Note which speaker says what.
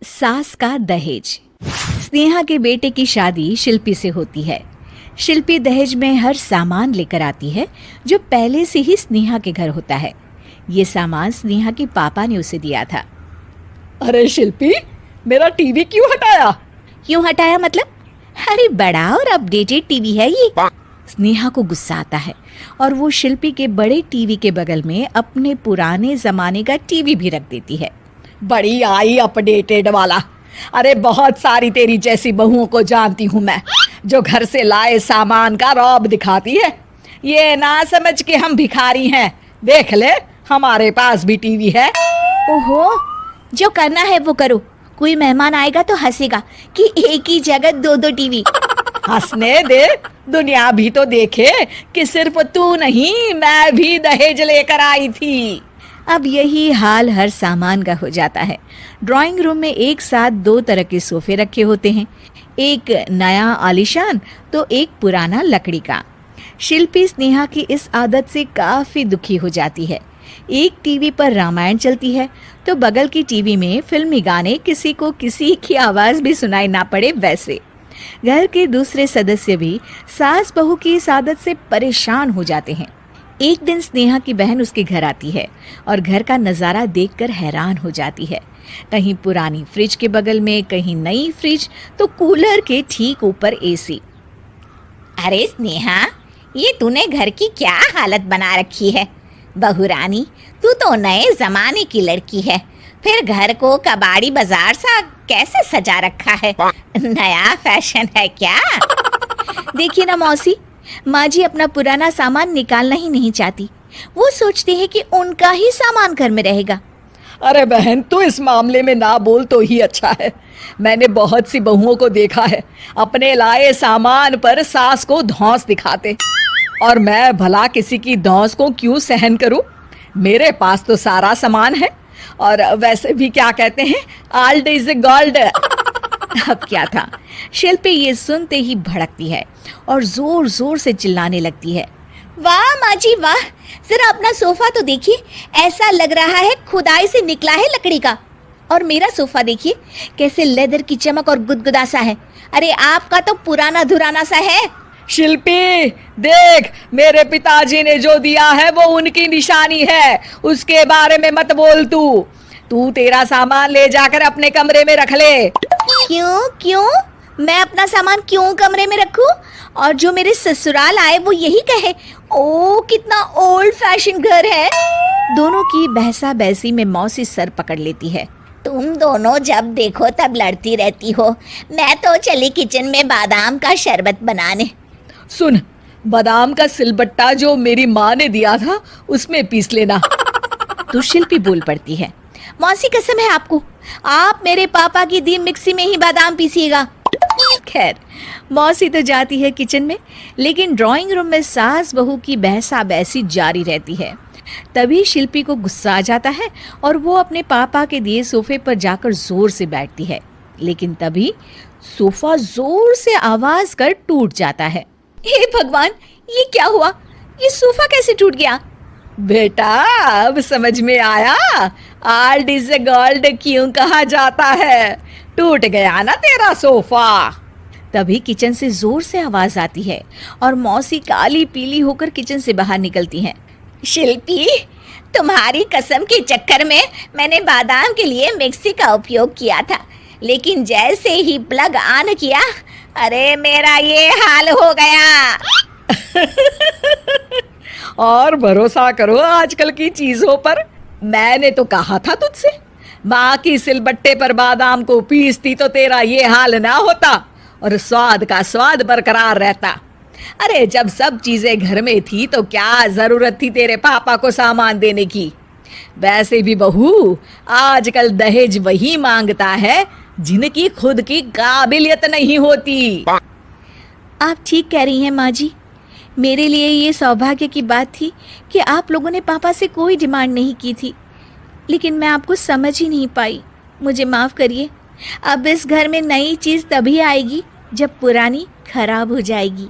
Speaker 1: सास का दहेज। स्नेहा के बेटे की शादी शिल्पी से होती है। शिल्पी दहेज में हर सामान लेकर आती है जो पहले से ही स्नेहा के घर होता है। ये सामान स्नेहा के पापा ने उसे दिया था।
Speaker 2: अरे शिल्पी, मेरा टीवी क्यों हटाया?
Speaker 1: क्यों हटाया मतलब? अरे बड़ा और अपडेटेड टीवी है ये। स्नेहा को गुस्सा आता है और वो शिल्पी के बड़े टीवी के बगल में अपने पुराने जमाने का टीवी भी रख देती है।
Speaker 2: बड़ी आई अपडेटेड वाला। अरे बहुत सारी तेरी जैसी बहुओं को जानती हूँ मैं, जो घर से लाए सामान का रौब दिखाती है। ये ना समझ के हम भिखारी हैं। देख ले, हमारे पास भी टीवी है।
Speaker 1: ओहो, जो करना है वो करो। कोई मेहमान आएगा तो हंसेगा कि एक ही जगह दो दो टीवी।
Speaker 2: हंसने दे, दुनिया भी तो देखे कि सिर्फ तू नहीं, मैं भी दहेज लेकर आई थी।
Speaker 1: अब यही हाल हर सामान का हो जाता है। ड्राइंग रूम में एक साथ दो तरह के सोफे रखे होते हैं, एक नया आलीशान तो एक पुराना लकड़ी का। शिल्पी स्नेहा की इस आदत से काफी दुखी हो जाती है। एक टीवी पर रामायण चलती है तो बगल की टीवी में फिल्मी गाने, किसी को किसी की आवाज भी सुनाई ना पड़े वैसे। घर के दूसरे सदस्य भी सास बहू की इस आदत से परेशान हो जाते हैं। एक दिन स्नेहा की बहन उसके घर आती है और घर का नज़ारा देखकर हैरान हो जाती है। कहीं पुरानी फ्रिज के बगल में, कहीं नई फ्रिज तो कूलर के ठीक ऊपर एसी।
Speaker 3: अरे स्नेहा, ये तूने घर की क्या हालत बना रखी है? बहू रानी, तू तो नए जमाने की लड़की है, फिर घर को कबाड़ी बाजार सा कैसे सजा रखा है? नया फैशन है क्या?
Speaker 1: देखिए ना मौसी, माँ जी अपना पुराना सामान निकालना ही नहीं चाहती। वो सोचते हैं कि उनका ही सामान घर में रहेगा।
Speaker 2: अरे बहन, तू इस मामले में ना बोल तो ही अच्छा है। मैंने बहुत सी बहुओं को देखा है, अपने लाए सामान पर सास को धौंस दिखाते, और मैं भला किसी की धौंस को क्यों सहन करूं? मेरे पास तो सारा सामान है, और वैसे भी क्या कहते हैं, ओल्ड इज गोल्ड।
Speaker 1: अब क्या था, शिल्पी ये सुनते ही भड़कती है और जोर जोर से चिल्लाने लगती है।
Speaker 3: वाह माँ जी वाह, जरा अपना सोफा तो देखिए, ऐसा लग रहा है खुदाई से निकला है लकड़ी का। और मेरा सोफा देखिए कैसे लेदर की चमक और गुदगुदा सा है। अरे आपका तो पुराना धुराना सा है।
Speaker 2: शिल्पी देख, मेरे पिताजी ने जो दिया है वो उनकी निशानी है, उसके बारे में मत बोल। तू तेरा सामान ले जाकर अपने कमरे में रख ले।
Speaker 3: क्यों? मैं अपना सामान क्यों कमरे में रखूं? और जो मेरे ससुराल आए वो यही कहे, ओ कितना ओल्ड फैशन घर है।
Speaker 1: दोनों की बहसा बहसी में मौसी सर पकड़ लेती है।
Speaker 3: तुम दोनों जब देखो तब लड़ती रहती हो। मैं तो चली किचन में बादाम का शरबत बनाने।
Speaker 2: सुन, बादाम का सिलबट्टा जो मेरी माँ ने दिया था उसमें पीस लेना।
Speaker 1: तो शिल्पी बोल पड़ती है, मौसी कसम है आपको, आप मेरे पापा की दी मिक्सी में ही बादाम पीसिएगा। खैर, मौसी तो जाती है किचन में, लेकिन ड्राइंग रूम में सास बहू की बहसा बहसी जारी रहती है। तभी शिल्पी को गुस्सा आ जाता है और वो अपने पापा के दिए सोफे पर जाकर जोर से बैठती है, लेकिन तभी सोफा जोर से आवाज कर टूट जाता है। हे भगवान, ये क्या हुआ? ये सोफा कैसे टूट गया?
Speaker 2: बेटा, अब समझ में आया ओल्ड इज गोल्ड क्यों कहा जाता है। टूट गया ना तेरा सोफा।
Speaker 1: तभी किचन से जोर से आवाज आती है और मौसी काली पीली होकर किचन से बाहर निकलती हैं।
Speaker 3: शिल्पी, तुम्हारी कसम के चक्कर में मैंने बादाम के लिए मिक्सी का उपयोग किया था, लेकिन जैसे ही प्लग ऑन किया, अरे मेरा ये हाल हो गया।
Speaker 2: और भरोसा करो आजकल की चीजों पर। मैंने तो कहा था तुझसे, माँ की सिलबट्टे पर बादाम को पीसती तो तेरा ये हाल ना होता और स्वाद का स्वाद बरकरार रहता। अरे जब सब चीजें घर में थी तो क्या जरूरत थी तेरे पापा को सामान देने की? वैसे भी बहू, आजकल दहेज वही मांगता है जिनकी खुद की काबिलियत नहीं होती।
Speaker 1: आप ठीक कह रही हैं माँ जी। मेरे लिए ये सौभाग्य की बात थी कि आप लोगों ने पापा से कोई डिमांड नहीं की थी, लेकिन मैं आपको समझ ही नहीं पाई। मुझे माफ़ करिए। अब इस घर में नई चीज़ तभी आएगी जब पुरानी खराब हो जाएगी।